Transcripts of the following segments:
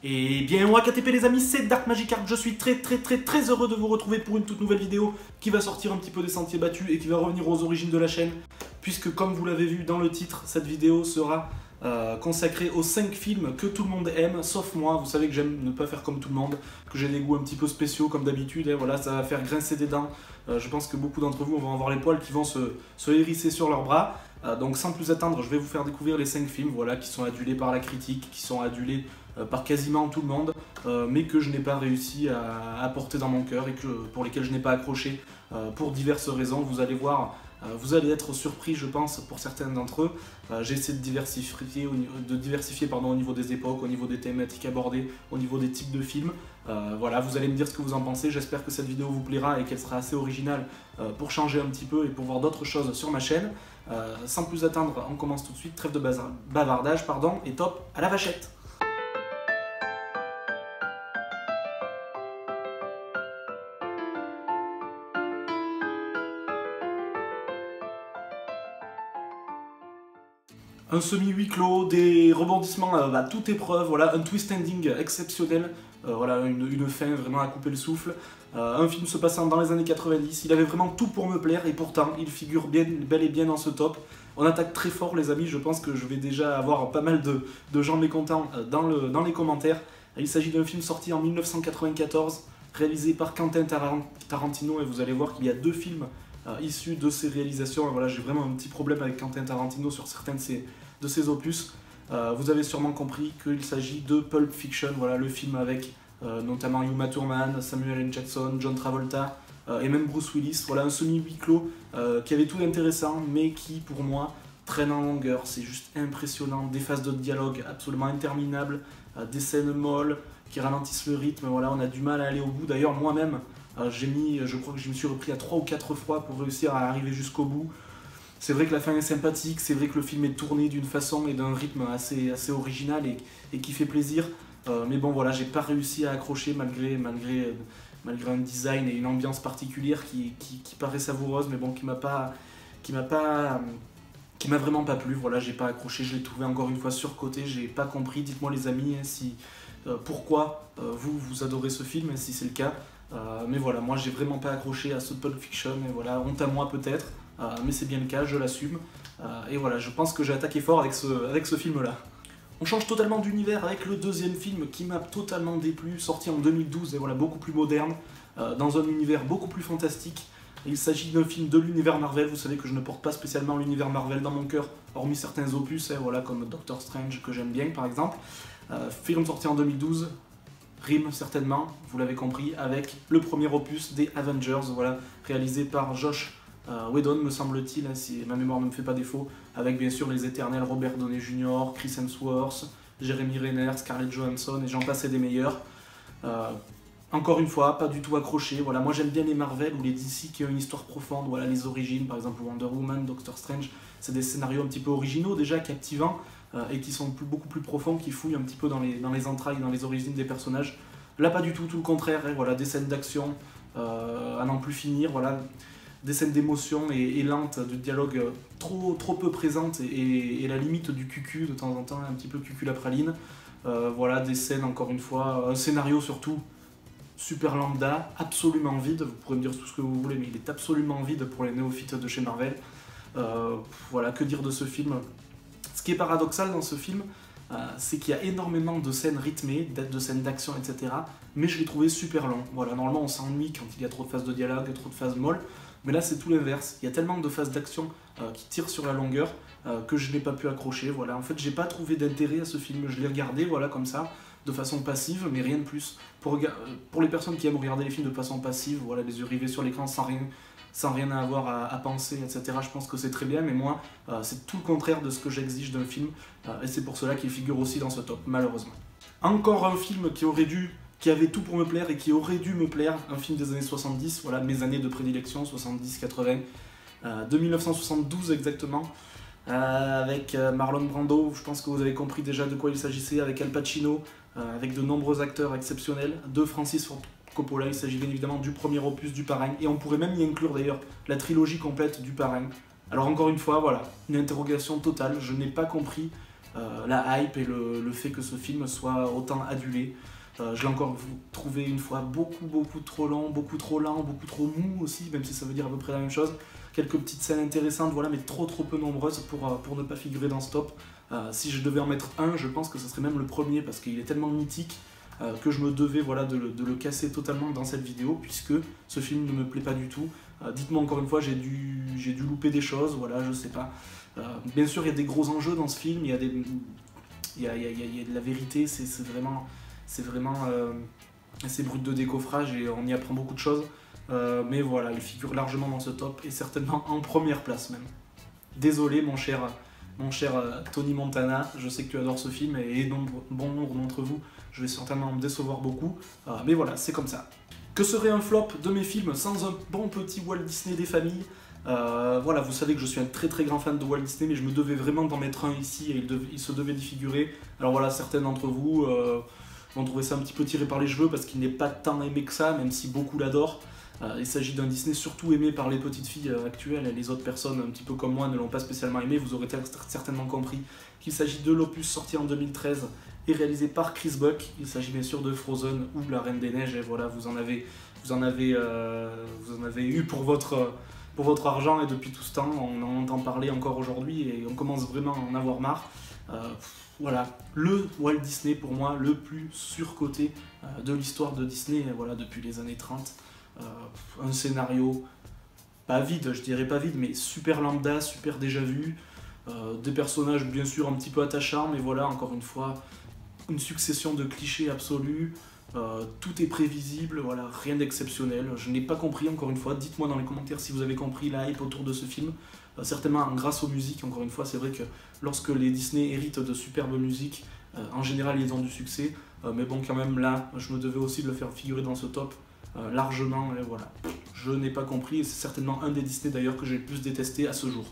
Et bien WakaTP les amis, c'est Dark Magikarp, je suis très heureux de vous retrouver pour une toute nouvelle vidéo qui va sortir un petit peu des sentiers battus et qui va revenir aux origines de la chaîne, puisque comme vous l'avez vu dans le titre, cette vidéo sera consacrée aux 5 films que tout le monde aime, sauf moi. Vous savez que j'aime ne pas faire comme tout le monde, que j'ai des goûts un petit peu spéciaux comme d'habitude, et voilà, ça va faire grincer des dents. Je pense que beaucoup d'entre vous vont avoir les poils qui vont se hérisser sur leurs bras. Donc sans plus attendre, je vais vous faire découvrir les 5 films voilà, qui sont adulés par la critique, qui sont adulés par quasiment tout le monde, mais que je n'ai pas réussi à porter dans mon cœur et pour lesquels je n'ai pas accroché pour diverses raisons. Vous allez voir, vous allez être surpris je pense pour certains d'entre eux. J'ai essayé de diversifier, au niveau des époques, au niveau des thématiques abordées, au niveau des types de films. Voilà, vous allez me dire ce que vous en pensez, j'espère que cette vidéo vous plaira et qu'elle sera assez originale pour changer un petit peu et pour voir d'autres choses sur ma chaîne. Sans plus attendre, on commence tout de suite, trêve de bavardage, pardon, et top, à la vachette. Un semi-huis clos, des rebondissements à toute épreuve, voilà, un twist ending exceptionnel, voilà, une fin vraiment à couper le souffle. Un film se passant dans les années 90, il avait vraiment tout pour me plaire et pourtant il figure bel et bien dans ce top. On attaque très fort les amis, je pense que je vais déjà avoir pas mal de gens mécontents dans les commentaires. Il s'agit d'un film sorti en 1994, réalisé par Quentin Tarantino et vous allez voir qu'il y a 2 films issus de ses réalisations. Et voilà, j'ai vraiment un petit problème avec Quentin Tarantino sur certains de ses opus. Vous avez sûrement compris qu'il s'agit de Pulp Fiction, voilà, le film avec notamment Uma Thurman, Samuel L. Jackson, John Travolta et même Bruce Willis. Voilà, un semi-huis clos qui avait tout d'intéressant mais qui pour moi traîne en longueur. C'est juste impressionnant, des phases de dialogue absolument interminables, des scènes molles qui ralentissent le rythme. Voilà, on a du mal à aller au bout. D'ailleurs moi-même je crois que je me suis repris à 3 ou 4 fois pour réussir à arriver jusqu'au bout. C'est vrai que la fin est sympathique, c'est vrai que le film est tourné d'une façon et d'un rythme assez original et qui fait plaisir. Mais bon voilà, j'ai pas réussi à accrocher malgré un design et une ambiance particulière qui paraît savoureuse, mais bon, qui m'a vraiment pas plu. Voilà, j'ai pas accroché, je l'ai trouvé encore une fois surcoté, j'ai pas compris. Dites-moi les amis pourquoi vous adorez ce film, si c'est le cas. Mais voilà, moi j'ai vraiment pas accroché à ce Pulp Fiction, et voilà, honte à moi peut-être, mais c'est bien le cas, je l'assume. Et voilà, je pense que j'ai attaqué fort avec ce film-là. On change totalement d'univers avec le deuxième film qui m'a totalement déplu, sorti en 2012, et voilà, beaucoup plus moderne, dans un univers beaucoup plus fantastique. Il s'agit d'un film de l'univers Marvel. Vous savez que je ne porte pas spécialement l'univers Marvel dans mon cœur, hormis certains opus, voilà, comme Doctor Strange que j'aime bien par exemple. Film sorti en 2012, rime certainement, vous l'avez compris, avec le premier opus des Avengers, voilà, réalisé par Josh Whedon, me semble-t-il, hein, si ma mémoire ne me fait pas défaut, avec bien sûr les éternels Robert Downey Jr., Chris Hemsworth, Jeremy Renner, Scarlett Johansson et j'en passe et des meilleurs. Encore une fois, pas du tout accroché. Voilà, moi j'aime bien les Marvel ou les DC qui ont une histoire profonde, voilà, les origines, par exemple Wonder Woman, Doctor Strange, c'est des scénarios un petit peu originaux déjà, captivants, et qui sont beaucoup plus profonds, qui fouillent un petit peu dans les entrailles, dans les origines des personnages. Là pas du tout, tout le contraire, hein, voilà, des scènes d'action à n'en plus finir, voilà, des scènes d'émotion et lentes, de dialogue trop peu présentes et la limite du cucu de temps en temps, un petit peu cucu la praline. Voilà, des scènes encore une fois, un scénario surtout super lambda, absolument vide, vous pourrez me dire tout ce que vous voulez, mais il est absolument vide pour les néophytes de chez Marvel. Voilà, que dire de ce film? Ce qui est paradoxal dans ce film, c'est qu'il y a énormément de scènes rythmées, de scènes d'action, etc. Mais je l'ai trouvé super long. Voilà, normalement on s'ennuie quand il y a trop de phases de dialogue, trop de phases molles, mais là c'est tout l'inverse. Il y a tellement de phases d'action qui tirent sur la longueur que je n'ai pas pu accrocher. Voilà, en fait j'ai pas trouvé d'intérêt à ce film. Je l'ai regardé, voilà, comme ça, de façon passive, mais rien de plus. Pour les personnes qui aiment regarder les films de façon passive, voilà, les yeux rivés sur l'écran sans rien à avoir à penser, etc. Je pense que c'est très bien, mais moi, c'est tout le contraire de ce que j'exige d'un film, et c'est pour cela qu'il figure aussi dans ce top, malheureusement. Encore un film qui avait tout pour me plaire et qui aurait dû me plaire, un film des années 70, voilà, mes années de prédilection, 70-80, de 1972 exactement, avec Marlon Brando. Je pense que vous avez compris déjà de quoi il s'agissait, avec Al Pacino, avec de nombreux acteurs exceptionnels, de Francis Ford Coppola. Il s'agit bien évidemment du premier opus du Parrain, et on pourrait même y inclure d'ailleurs la trilogie complète du Parrain. Alors encore une fois, voilà, une interrogation totale, je n'ai pas compris la hype et le fait que ce film soit autant adulé. Je l'ai encore trouvé une fois beaucoup trop long, beaucoup trop lent, beaucoup trop mou aussi, même si ça veut dire à peu près la même chose. Quelques petites scènes intéressantes, voilà, mais trop peu nombreuses pour ne pas figurer dans ce top. Si je devais en mettre un, je pense que ce serait même le premier, parce qu'il est tellement mythique que je me devais voilà, de le casser totalement dans cette vidéo, puisque ce film ne me plaît pas du tout. Dites-moi encore une fois, j'ai dû louper des choses, voilà, je sais pas. Bien sûr, il y a des gros enjeux dans ce film, il y a de la vérité, c'est vraiment assez brut de décoffrage et on y apprend beaucoup de choses. Mais voilà, il figure largement dans ce top et certainement en première place même. Désolé mon cher Tony Montana, je sais que tu adores ce film et bon nombre d'entre vous, je vais certainement me décevoir beaucoup, mais voilà, c'est comme ça. Que serait un flop de mes films sans un bon petit Walt Disney des familles? Voilà, vous savez que je suis un très grand fan de Walt Disney, mais je me devais vraiment d'en mettre un ici et il se devait d'y figurer. Alors voilà, certains d'entre vous vont trouver ça un petit peu tiré par les cheveux parce qu'il n'est pas tant aimé que ça, même si beaucoup l'adorent. Il s'agit d'un Disney surtout aimé par les petites filles actuelles, et les autres personnes un petit peu comme moi ne l'ont pas spécialement aimé. Vous aurez certainement compris qu'il s'agit de l'opus sorti en 2013 et réalisé par Chris Buck. Il s'agit bien sûr de Frozen ou La Reine des Neiges, et voilà, vous en avez eu pour votre argent, et depuis tout ce temps, on en entend parler encore aujourd'hui et on commence vraiment à en avoir marre. Voilà, le Walt Disney pour moi le plus surcoté de l'histoire de Disney, voilà, depuis les années 30. Un scénario pas vide, je dirais pas vide, mais super lambda, super déjà vu, des personnages bien sûr un petit peu attachants, mais voilà, encore une fois, une succession de clichés absolus, tout est prévisible, voilà, rien d'exceptionnel. Je n'ai pas compris, encore une fois, dites-moi dans les commentaires si vous avez compris la hype autour de ce film, certainement grâce aux musiques. Encore une fois, c'est vrai que lorsque les Disney héritent de superbes musiques, en général ils ont du succès, mais bon, quand même là, je me devais aussi de le faire figurer dans ce top, largement, et voilà. Je n'ai pas compris, et c'est certainement un des Disney d'ailleurs que j'ai le plus détesté à ce jour.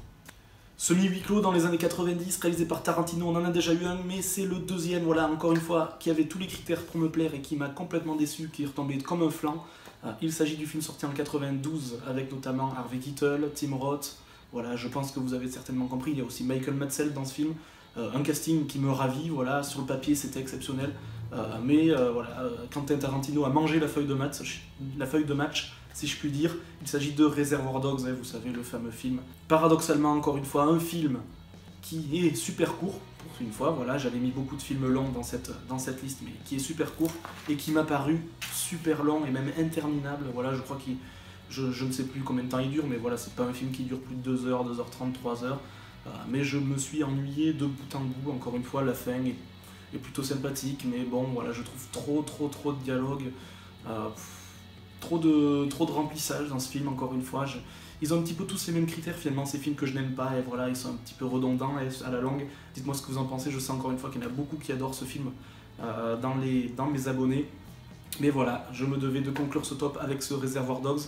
Semi-huis clos dans les années 90, réalisé par Tarantino, on en a déjà eu un, mais c'est le deuxième, voilà, encore une fois, qui avait tous les critères pour me plaire et qui m'a complètement déçu, qui est retombé comme un flanc. Il s'agit du film sorti en 92, avec notamment Harvey Keitel, Tim Roth, voilà, je pense que vous avez certainement compris, il y a aussi Michael Madsen dans ce film, un casting qui me ravit, voilà, sur le papier c'était exceptionnel, mais voilà, Quentin Tarantino a mangé la feuille de match, si je puis dire. Il s'agit de Reservoir Dogs, vous savez, le fameux film. Paradoxalement, encore une fois, un film qui est super court, pour une fois, voilà, j'avais mis beaucoup de films longs dans cette liste, mais qui est super court, et qui m'a paru super long et même interminable, voilà, je crois qu'il... Je ne sais plus combien de temps il dure, mais voilà, c'est pas un film qui dure plus de 2 heures, 2h30, 3 heures, mais je me suis ennuyé de bout en bout. Encore une fois, la fin est plutôt sympathique, mais bon, voilà, je trouve trop de dialogue, trop de remplissage dans ce film. Encore une fois, ils ont un petit peu tous les mêmes critères finalement, ces films que je n'aime pas, et voilà, ils sont un petit peu redondants et à la longue. Dites-moi ce que vous en pensez, je sais encore une fois qu'il y en a beaucoup qui adorent ce film dans mes abonnés, mais voilà, je me devais de conclure ce top avec ce Reservoir Dogs.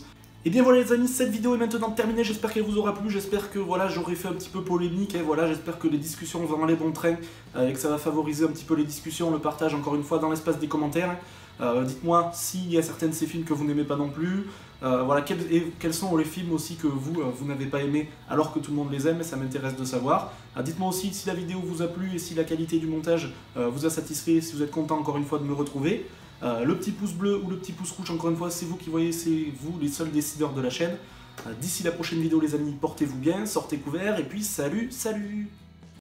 Et bien voilà les amis, cette vidéo est maintenant terminée, j'espère qu'elle vous aura plu, j'espère que voilà, j'aurai fait un petit peu polémique, et voilà, j'espère que les discussions vont dans les bons trains, et que ça va favoriser un petit peu les discussions, le partage encore une fois dans l'espace des commentaires. Dites-moi s'il y a certains de ces films que vous n'aimez pas non plus, voilà, quels sont les films aussi que vous n'avez pas aimé alors que tout le monde les aime, ça m'intéresse de savoir. Dites-moi aussi si la vidéo vous a plu et si la qualité du montage vous a satisfait, si vous êtes content encore une fois de me retrouver. Le petit pouce bleu ou le petit pouce rouge, encore une fois, c'est vous qui voyez, c'est vous les seuls décideurs de la chaîne. D'ici la prochaine vidéo les amis, portez-vous bien, sortez couverts, et puis salut